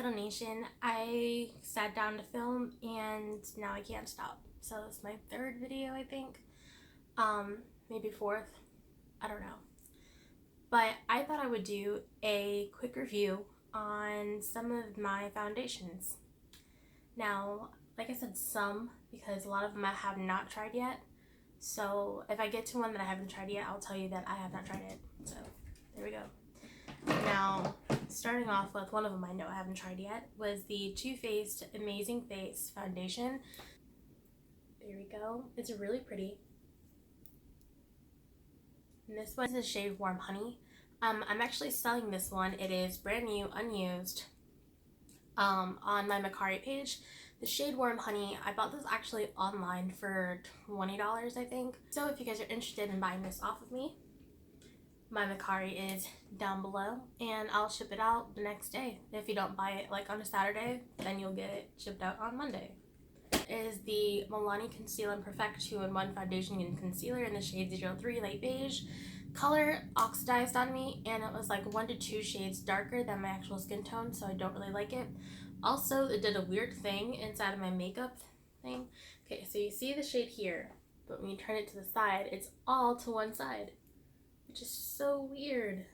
Little Nation. I sat down to film and now I can't stop. So it's my third video, I think. Maybe fourth. I don't know. But I thought I would do a quick review on some of my foundations. Now, like I said, some, because a lot of them I have not tried yet. So if I get to one that I haven't tried yet, I'll tell you that I have not tried it. So there we go. Now, starting off with one of them I know I haven't tried yet was the Too Faced Amazing Face Foundation. There we go. It's really pretty. And this one is the shade Warm Honey. I'm actually selling this one. It is brand new, unused, on my Macari page. The shade Warm Honey, I bought this actually online for $20, I think. So if you guys are interested in buying this off of me, my Macari is down below and I'll ship it out the next day. If you don't buy it like on a Saturday, then you'll get it shipped out on Monday. It is the Milani Conceal and Perfect 2-in-1 Foundation and Concealer in the shade 03 Light Beige. Color oxidized on me and it was like 1 to 2 shades darker than my actual skin tone, so I don't really like it. Also, it did a weird thing inside of my makeup thing. Okay, so you see the shade here, but when you turn it to the side, it's all to one side, which is so weird.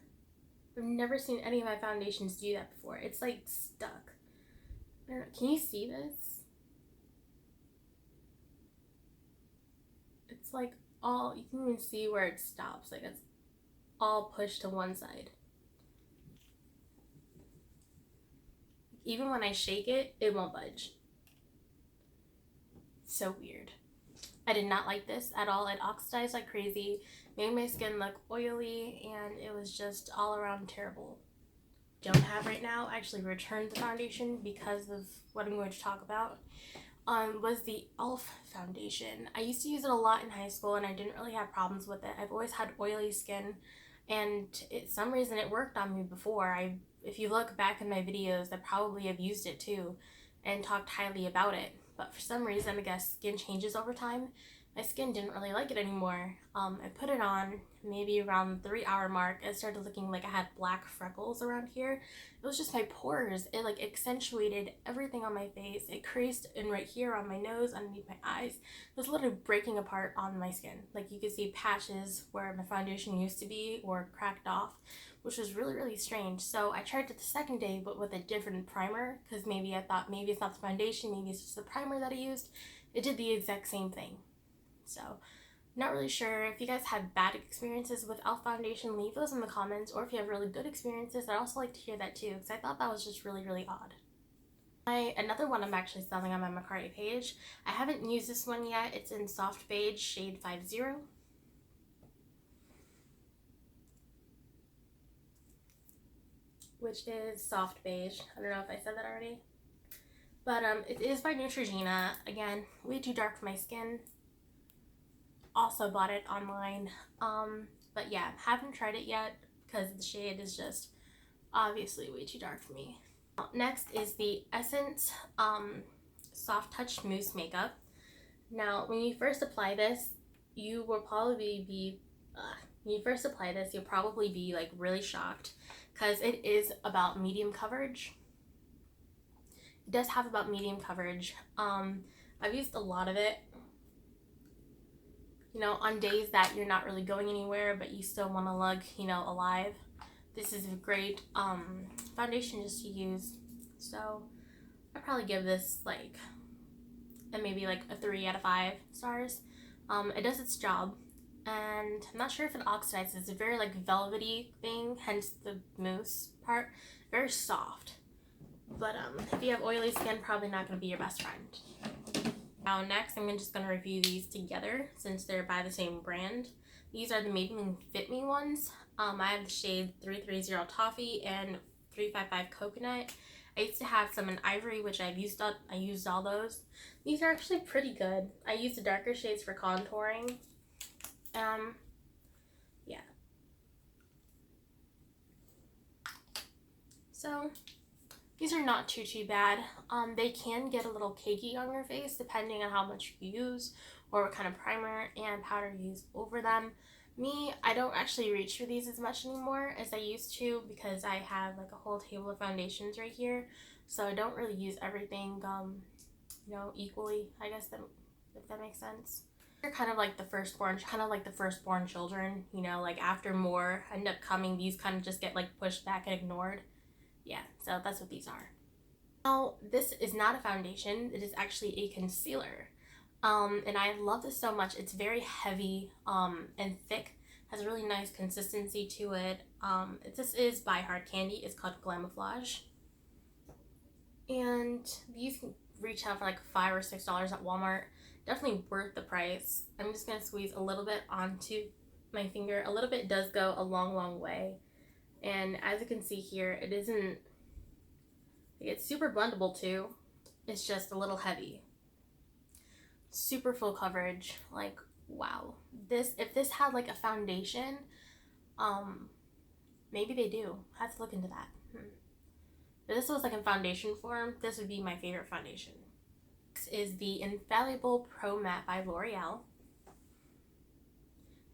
I've never seen any of my foundations do that before. It's like stuck. I don't know. Can you see this? It's like all, you can even see where it stops. Like it's all pushed to one side. Even when I shake it, it won't budge. So weird. I did not like this at all. It oxidized like crazy, made my skin look oily, and it was just all around terrible. Don't have right now. I actually returned the foundation because of what I'm going to talk about. Was the e.l.f. foundation. I used to use it a lot in high school and I didn't really have problems with it. I've always had oily skin and some reason it worked on me before. If you look back in my videos, I probably have used it too and talked highly about it. But for some reason, I guess skin changes over time. My skin didn't really like it anymore. I put it on maybe around the 3-hour mark. It started looking like I had black freckles around here. It was just my pores. It like accentuated everything on my face. It creased in right here on my nose, underneath my eyes. It was literally breaking apart on my skin. Like you could see patches where my foundation used to be or cracked off, which was really, really strange. So I tried it the second day, but with a different primer, because maybe I thought maybe it's not the foundation, maybe it's just the primer that I used. It did the exact same thing. So, not really sure. If you guys had bad experiences with e.l.f. foundation, leave those in the comments. Or if you have really good experiences, I'd also like to hear that too, because I thought that was just really, really odd. Another one I'm actually selling on my Macari page. I haven't used this one yet. It's in Soft Beige, shade 50. Which is Soft Beige. I don't know if I said that already. But it is by Neutrogena. Again, way too dark for my skin. Also bought it online. But yeah, haven't tried it yet because the shade is just obviously way too dark for me. Next is the Essence Soft Touch Mousse Makeup. Now, when you first apply this, you will probably be you'll probably be like really shocked because it is about medium coverage. It does have about medium coverage. I've used a lot of it, you know, on days that you're not really going anywhere but you still want to look, you know, alive. This is a great foundation just to use. So I'd probably give this like maybe like a 3 out of 5 stars. It does its job, and I'm not sure if it oxidizes. It's a very like velvety thing, hence the mousse part. Very soft. But if you have oily skin, probably not going to be your best friend. Now next, I'm just going to review these together since they're by the same brand. These are the Made Me Fit Me ones. I have the shade 330 Toffee and 355 Coconut. I used to have some in Ivory, which I used all those. These are actually pretty good. I use the darker shades for contouring. Yeah. So these are not too bad. They can get a little cakey on your face depending on how much you use or what kind of primer and powder you use over them. Me, I don't actually reach for these as much anymore as I used to because I have like a whole table of foundations right here. So I don't really use everything, equally, I guess, that, if that makes sense. They're kind of like the firstborn children, like after more end up coming, these kind of just get like pushed back and ignored. Yeah, so that's what these are. Now, this is not a foundation, it is actually a concealer. And I love this so much. It's very heavy and thick, has a really nice consistency to it. This is by Hard Candy. It's called Glamouflage. And these can retail for like $5 or $6 at Walmart. Definitely worth the price. I'm just going to squeeze a little bit onto my finger. A little bit does go a long, long way. And as you can see here, it isn't, it's super blendable too. It's just a little heavy. Super full coverage, like wow. If this had like a foundation, maybe they do. I have to look into that. If this was like in foundation form, this would be my favorite foundation. Next is the Infallible Pro Matte by L'Oreal.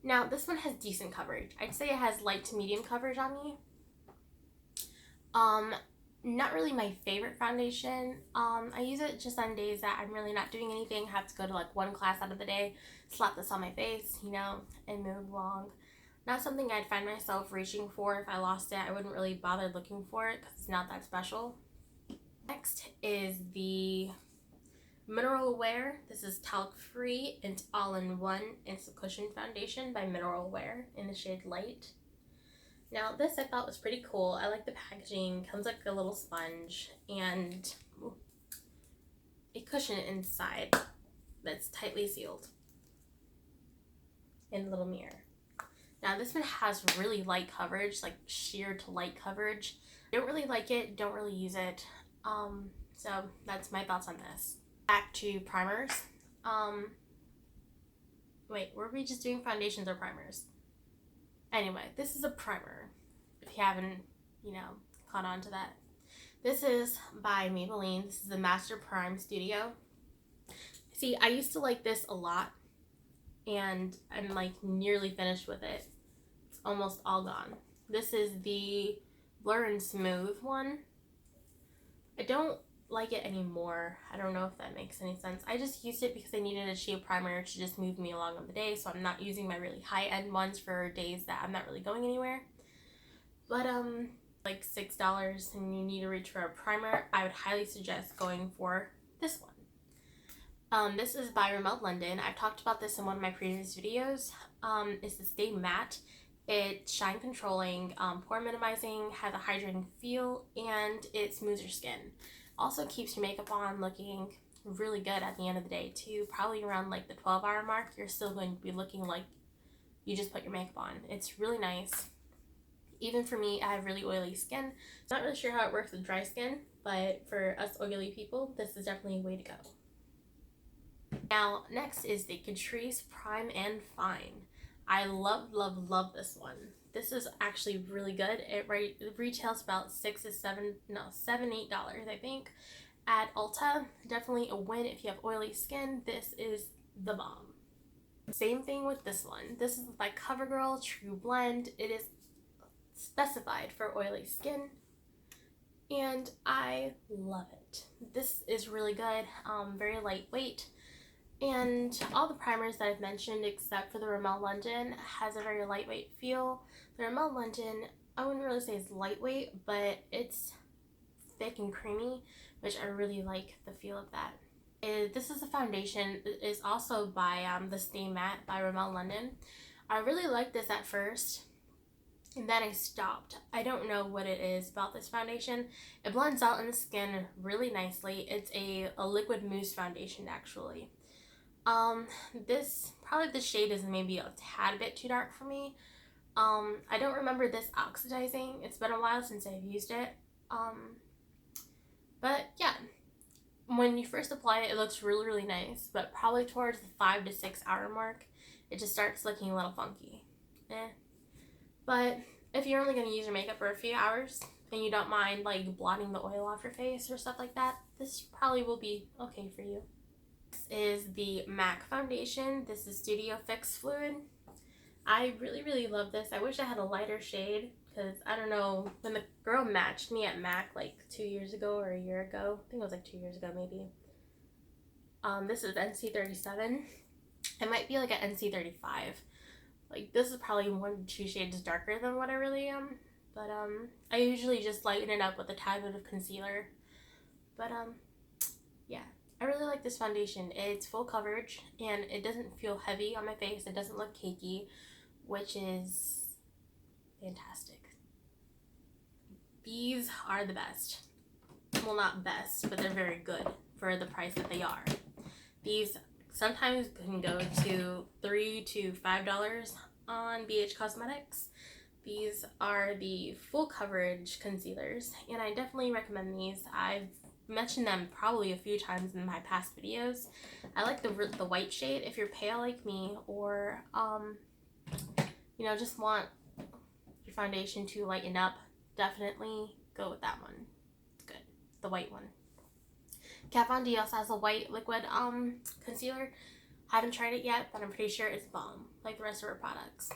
Now this one has decent coverage. I'd say it has light to medium coverage on me. Not really my favorite foundation. I use it just on days that I'm really not doing anything, have to go to like one class out of the day, slap this on my face, and move along. Not something I'd find myself reaching for. If I lost it, I wouldn't really bother looking for it because it's not that special. Next is the Mineral Wear. This is talc free. It's all-in-one instant cushion foundation by Mineral Wear in the shade Light. Now this I thought was pretty cool. I like the packaging. Comes like a little sponge and a cushion inside that's tightly sealed in a little mirror. Now this one has really light coverage, like sheer to light coverage. Don't really like it, don't really use it. So that's my thoughts on this. Back to primers. Wait, were we just doing foundations or primers? Anyway, this is a primer, if you haven't, caught on to that. This is by Maybelline. This is the Master Prime Studio. See, I used to like this a lot, and I'm like nearly finished with it. It's almost all gone. This is the Blur and Smooth one. I don't like it anymore. I don't know if that makes any sense. I just used it because I needed a cheap primer to just move me along on the day, so I'm not using my really high-end ones for days that I'm not really going anywhere. But like $6 and you need to reach for a primer, I would highly suggest going for this one. This is by Rimmel London. I've talked about this in one of my previous videos. It's the Stay Matte. It's shine controlling, pore minimizing, has a hydrating feel, and it smooths your skin. Also keeps your makeup on looking really good at the end of the day too. Probably around like the 12-hour mark, you're still going to be looking like you just put your makeup on. It's really nice. Even for me, I have really oily skin. Not really sure how it works with dry skin, but for us oily people, this is definitely a way to go. Now, next is the Catrice Prime and Fine. I love, love, love this one. This is actually really good. It retails about $7, $8, I think, at Ulta. Definitely a win if you have oily skin. This is the bomb. Same thing with this one. This is by CoverGirl True Blend. It is specified for oily skin, and I love it. This is really good. Very lightweight. And all the primers that I've mentioned, except for the Rimmel London, has a very lightweight feel. The Rimmel London, I wouldn't really say it's lightweight, but it's thick and creamy, which I really like the feel of that. This is a foundation. It is also by the Stay Matte by Rimmel London. I really liked this at first, and then I stopped. I don't know what it is about this foundation. It blends out in the skin really nicely. It's a liquid mousse foundation, actually. Probably the shade is maybe a tad bit too dark for me. I don't remember this oxidizing. It's been a while since I've used it. But yeah, when you first apply it, it looks really, really nice, but probably towards the 5 to 6 hour mark, it just starts looking a little funky. But if you're only going to use your makeup for a few hours and you don't mind like blotting the oil off your face or stuff like that, this probably will be okay for you. This is the MAC foundation. This is Studio Fix Fluid. I really love this. I wish I had a lighter shade because I don't know, when the girl matched me at MAC like 2 years ago or a year ago, I think it was like 2 years ago maybe. This is NC37. It might be like an NC35. Like this is probably 1 to 2 shades darker than what I really am. But I usually just lighten it up with a tad bit of concealer. But yeah, I really like this foundation. It's full coverage and it doesn't feel heavy on my face. It doesn't look cakey, which is fantastic. These are the best. Well, not best, but they're very good for the price that they are. These sometimes can go to $3 to $5 on BH Cosmetics. These are the full coverage concealers, and I definitely recommend these. I've mentioned them probably a few times in my past videos. I like the white shade if you're pale like me, or you know, just want your foundation to lighten up. Definitely go with that one. It's good, the white one. Kat Von D also has a white liquid concealer. Haven't tried it yet, but I'm pretty sure it's bomb, like the rest of her products.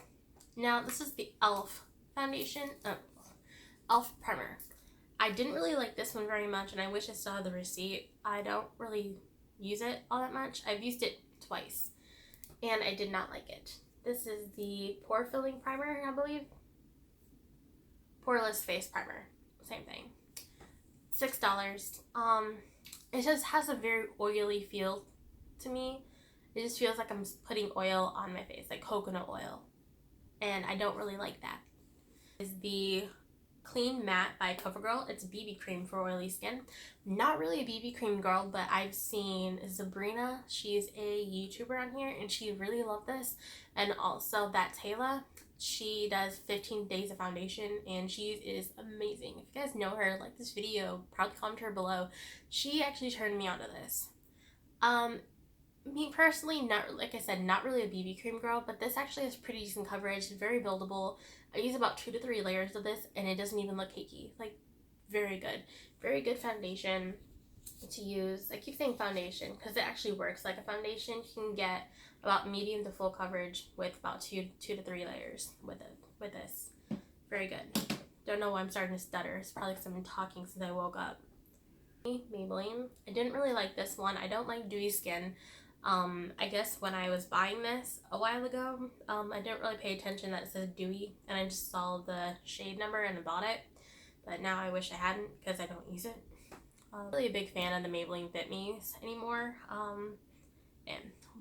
Now this is the e.l.f. foundation, e.l.f. primer. I didn't really like this one very much, and I wish I still had the receipt. I don't really use it all that much. I've used it twice, and I did not like it. This is the pore filling primer, I believe. Poreless face primer, same thing. $6. It just has a very oily feel to me. It just feels like I'm putting oil on my face, like coconut oil, and I don't really like that. Is the Clean Matte by CoverGirl. It's a BB cream for oily skin. Not really a BB cream girl, but I've seen Sabrina. She's a YouTuber on here, and she really loved this. And also that Taylor, she does 15 days of foundation, and she is amazing. If you guys know her, like this video, probably comment her below. She actually turned me onto this. Me personally, not, like I said, not really a BB cream girl, but this actually has pretty decent coverage. It's very buildable. I use about 2 to 3 layers of this, and it doesn't even look cakey. Like, very good foundation to use. I keep saying foundation because it actually works like a foundation. You can get about medium to full coverage with about 2 to 3 layers with this. Very good. Don't know why I'm starting to stutter. It's probably because I've been talking since I woke up. Maybelline. I didn't really like this one. I don't like dewy skin. I guess when I was buying this a while ago, I didn't really pay attention that it says dewy, and I just saw the shade number and I bought it. But now I wish I hadn't because I don't use it. I'm not really a big fan of the Maybelline Fit Me's anymore.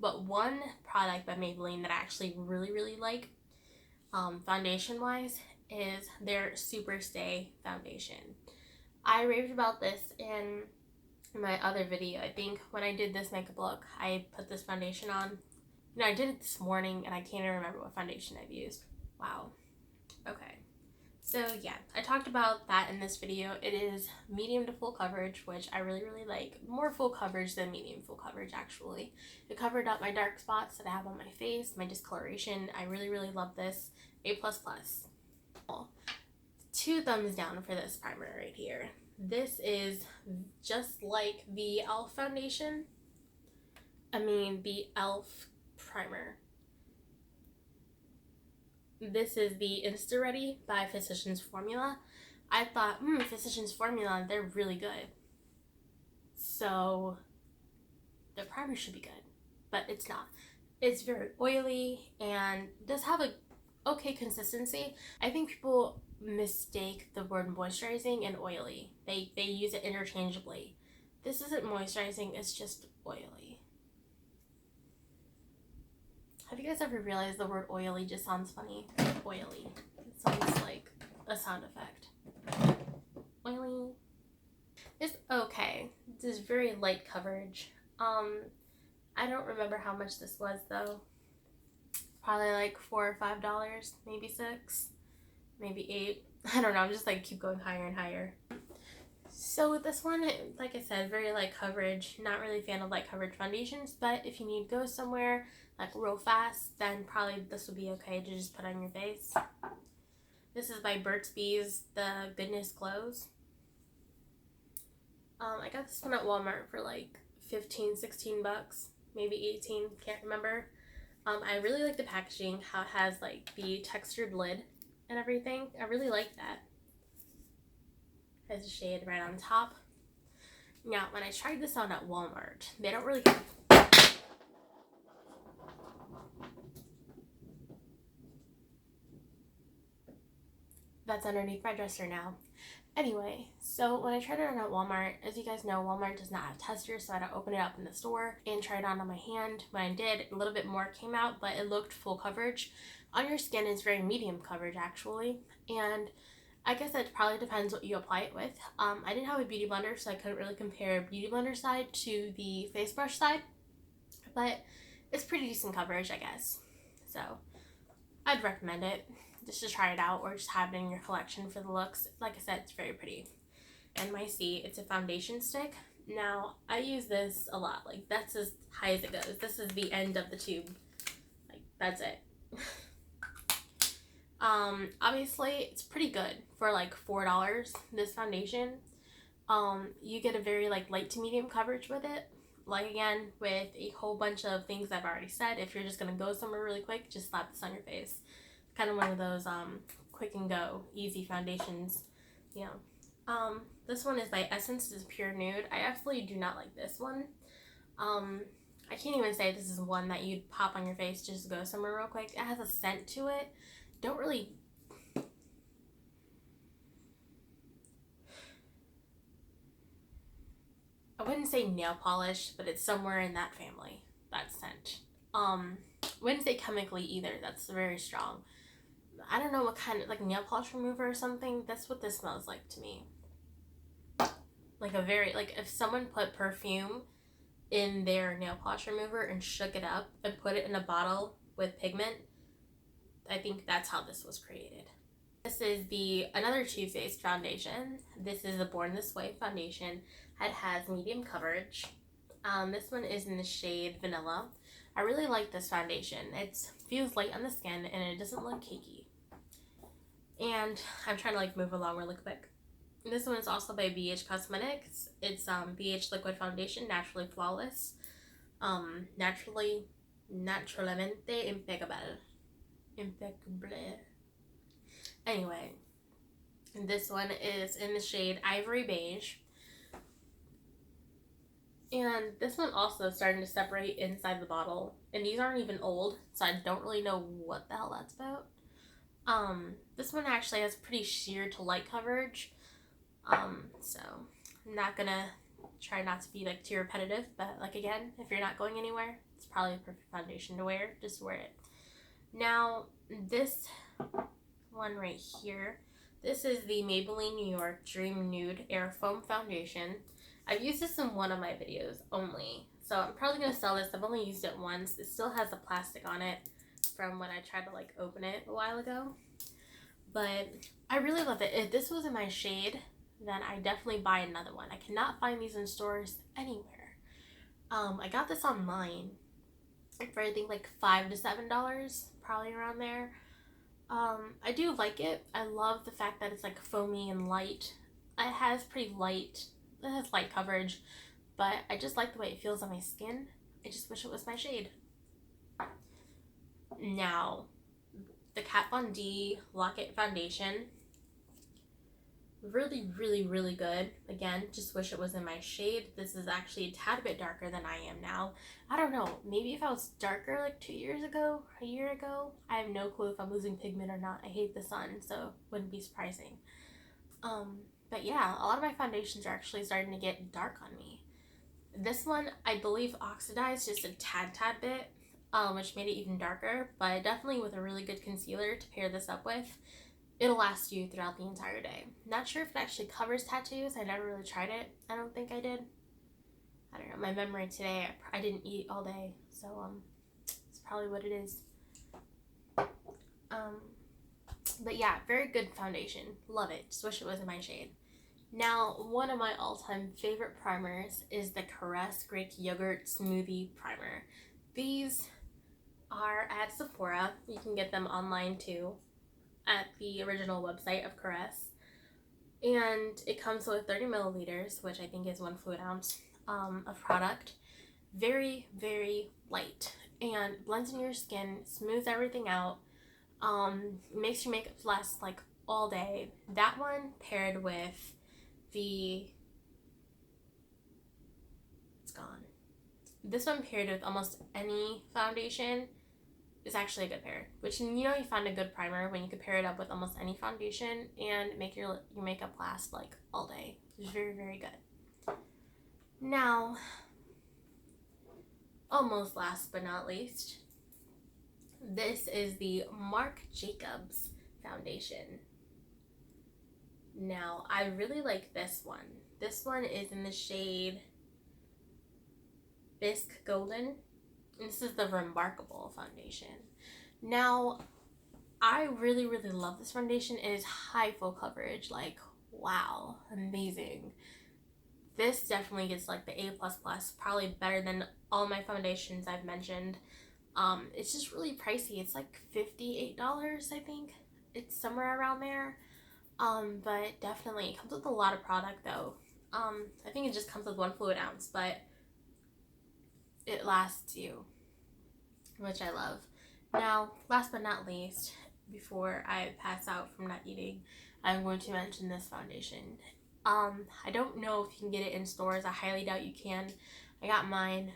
But one product by Maybelline that I actually really like, foundation wise, is their Super Stay foundation. I raved about this in my other video. I think when I did this makeup look, I put this foundation on. You know, I did it this morning and I can't even remember what foundation I've used. Wow. Okay. So yeah, I talked about that in this video. It is medium to full coverage, which I really like. More full coverage than medium full coverage, actually. It covered up my dark spots that I have on my face, my discoloration. I really love this. A++. 2 thumbs down for this primer right here. This is just like the e.l.f. foundation. The e.l.f. primer. This is the Insta Ready by Physicians Formula. I thought, Physicians Formula, they're really good. So the primer should be good, but it's not. It's very oily and does have a okay consistency. I think people mistake the word moisturizing and oily. They use it interchangeably. This isn't moisturizing, it's just oily. Have you guys ever realized the word oily just sounds funny? Oily. It sounds like a sound effect. Oily. It's okay. This is very light coverage. I don't remember how much this was though. Probably like $4 or $5, maybe $6, maybe $8. I don't know, I'm just like keep going higher and higher. So with this one, like I said, very light coverage. Not really a fan of light coverage foundations, but if you need to go somewhere like real fast, then probably this would be okay to just put on your face. This is by Burt's Bees, The Goodness Glows. I got this one at Walmart for like 15, 16 bucks, maybe 18, can't remember. I really like the packaging, how it has like the textured lid and everything. I really like that. Has a shade right on top. Now, when I tried this on at Walmart, they don't really... That's underneath my dresser now. Anyway, so when I tried it on at Walmart, as you guys know, Walmart does not have testers, so I had to open it up in the store and try it on my hand. When I did, a little bit more came out, but it looked full coverage. On your skin, it's very medium coverage, actually. And I guess it probably depends what you apply it with. I didn't have a beauty blender, so I couldn't really compare beauty blender side to the face brush side. But it's pretty decent coverage, I guess. So I'd recommend it. Just to try it out or just have it in your collection for the looks. Like I said, it's very pretty. And my C, it's a foundation stick. Now, I use this a lot. Like, that's as high as it goes. This is the end of the tube. Like, that's it. Obviously, it's pretty good for like $4, this foundation. You get a very like light to medium coverage with it. Like, again, with a whole bunch of things I've already said. If you're just gonna go somewhere really quick, just slap this on your face. Kind of one of those quick and go, easy foundations, you know. This one is by Essence. This is Pure Nude. I absolutely do not like this one. I can't even say this is one that you'd pop on your face just to go somewhere real quick. It has a scent to it. Don't really... I wouldn't say nail polish, but it's somewhere in that family, that scent. Wouldn't say chemically either. That's very strong. I don't know what kind of, like, nail polish remover or something. That's what this smells like to me. Like a very, like, if someone put perfume in their nail polish remover and shook it up and put it in a bottle with pigment, I think that's how this was created. This is another Too Faced foundation. This is the Born This Way foundation. It has medium coverage. This one is in the shade Vanilla. I really like this foundation. It feels light on the skin and it doesn't look cakey. And I'm trying to like move along really quick. This one is also by BH Cosmetics. It's BH Liquid Foundation, Naturally Flawless. Naturalmente Impeccable. Anyway, this one is in the shade Ivory Beige. And this one also starting to separate inside the bottle. And these aren't even old, so I don't really know what the hell that's about. This one actually has pretty sheer to light coverage. So I'm not gonna try not to be like too repetitive, but like again, if you're not going anywhere, it's probably a perfect foundation to wear. Just wear it. Now, this one right here, this is the Maybelline New York Dream Nude Air Foam Foundation. I've used this in one of my videos only, so I'm probably gonna sell this. I've only used it once. It still has the plastic on it from when I tried to like open it a while ago, but I really love it. If this was in my shade, then I definitely buy another one. I cannot find these in stores anywhere. I got this online for I think like $5 to $7, probably around there. I do like it. I love the fact that it's like foamy and light. It has light coverage, but I just like the way it feels on my skin. I just wish it was my shade. Now, the Kat Von D Lock-It Foundation. Really, really, really good. Again, just wish it was in my shade. This is actually a tad bit darker than I am now. I don't know. Maybe if I was darker like 2 years ago, a year ago, I have no clue if I'm losing pigment or not. I hate the sun, so wouldn't be surprising. But yeah, a lot of my foundations are actually starting to get dark on me. This one, I believe, oxidized just a tad bit, which made it even darker, but definitely with a really good concealer to pair this up with, it'll last you throughout the entire day. Not sure if it actually covers tattoos. I never really tried it. I don't think I did. I don't know. My memory today, I didn't eat all day, so it's probably what it is. But yeah, very good foundation. Love it. Just wish it was in my shade. Now, one of my all-time favorite primers is the Caress Greek Yogurt Smoothie Primer. These are at Sephora. You can get them online too, at the original website of Caress. And it comes with 30 milliliters, which I think is 1 fluid ounce of product. very, very light and blends in your skin, smooths everything out, makes your makeup last like all day. That one paired with the, it's gone. This one paired with almost any foundation is actually a good pair. Which, you know, you find a good primer when you can pair it up with almost any foundation and make your makeup last like all day. It's very, very good. Now, almost last but not least, this is the Marc Jacobs foundation. Now, I really like this one. This one is in the shade Bisque Golden. And this is the Remarkable foundation. Now, I really, really love this foundation. It is high full coverage. Like, wow, amazing. This definitely gets like the A++, probably better than all my foundations I've mentioned. It's just really pricey. It's like $58, I think. It's somewhere around there. But definitely it comes with a lot of product though. I think it just comes with 1 fluid ounce, but it lasts you, which I love. Now, last but not least, before I pass out from not eating, I'm going to mention this foundation. I don't know if you can get it in stores. I highly doubt you can. I got mine.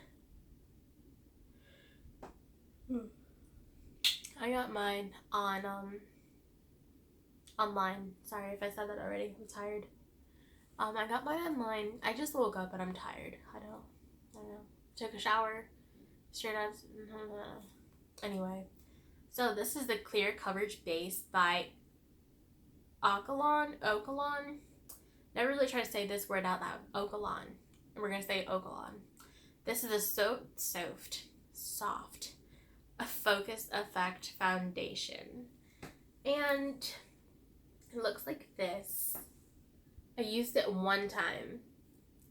On online. Sorry if I said that already. I'm tired. I got mine online. I just woke up and I'm tired. I don't know. Took a shower. Straight up. Anyway. So this is the Clear Coverage Base by Okalon. Never really try to say this word out loud. Okalon. And we're going to say Okalon. This is a soft, a focus effect foundation. And it looks like this. I used it one time.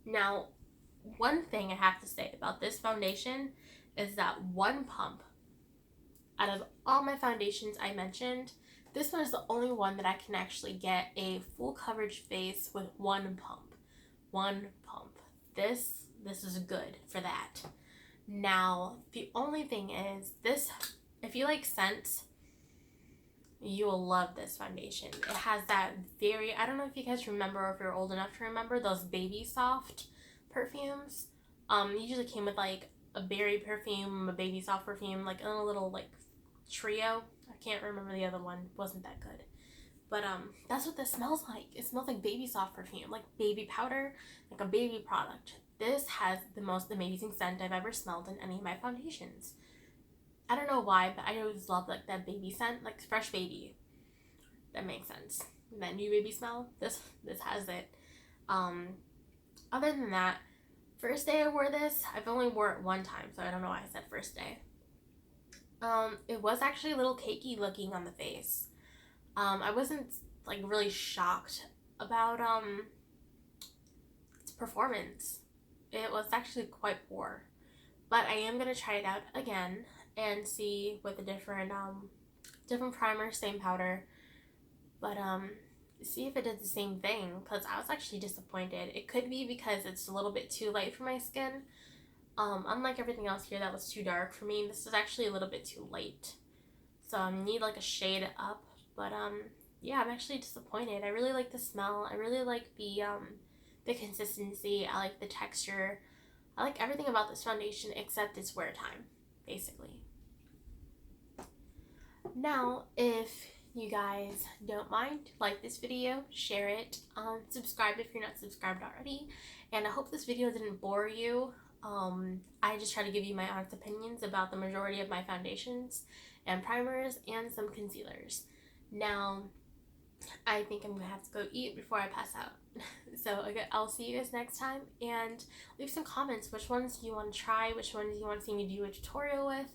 Now, one thing I have to say about this foundation is that one pump, out of all my foundations I mentioned, this one is the only one that I can actually get a full coverage face with one pump. This is good for that. Now, the only thing is this, if you like scents, you will love this foundation. It has that very, I don't know if you guys remember or if you're old enough to remember those Baby Soft perfumes. Usually came with like a berry perfume, a Baby Soft perfume, like in a little like trio. I can't remember the other one. Wasn't that good. But that's what this smells like. It smells like Baby Soft perfume, like baby powder, like a baby product. This has the most amazing scent I've ever smelled in any of my foundations. I don't know why, but I always love like that baby scent, like fresh baby. That makes sense. That new baby smell. This has it. Other than that, first day I wore this, I've only wore it one time, so I don't know why I said first day. It was actually a little cakey looking on the face. I wasn't like really shocked about its performance. It was actually quite poor, but I am gonna try it out again and see with a different primer, same powder, but see if it did the same thing, because I was actually disappointed. It could be because it's a little bit too light for my skin. Unlike everything else here that was too dark for me, this is actually a little bit too light, so I need like a shade up. But yeah, I'm actually disappointed. I really like the smell. I really like the consistency. I like the texture. I like everything about this foundation except its wear time, basically. Now, if you guys don't mind, like this video, share it, subscribe if you're not subscribed already, and I hope this video didn't bore you. I just try to give you my honest opinions about the majority of my foundations and primers and some concealers. Now, I think I'm gonna have to go eat before I pass out. So I'll see you guys next time, and leave some comments. Which ones do you want to try? Which ones do you want to see me do a tutorial with?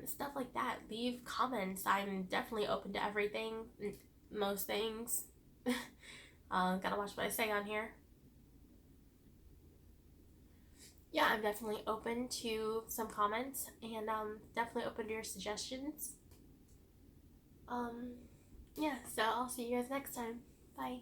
Stuff like that. Leave comments. I'm definitely open to everything, most things. Gotta watch what I say on here. Yeah, I'm definitely open to some comments, and definitely open to your suggestions. Yeah, so I'll see you guys next time. Bye.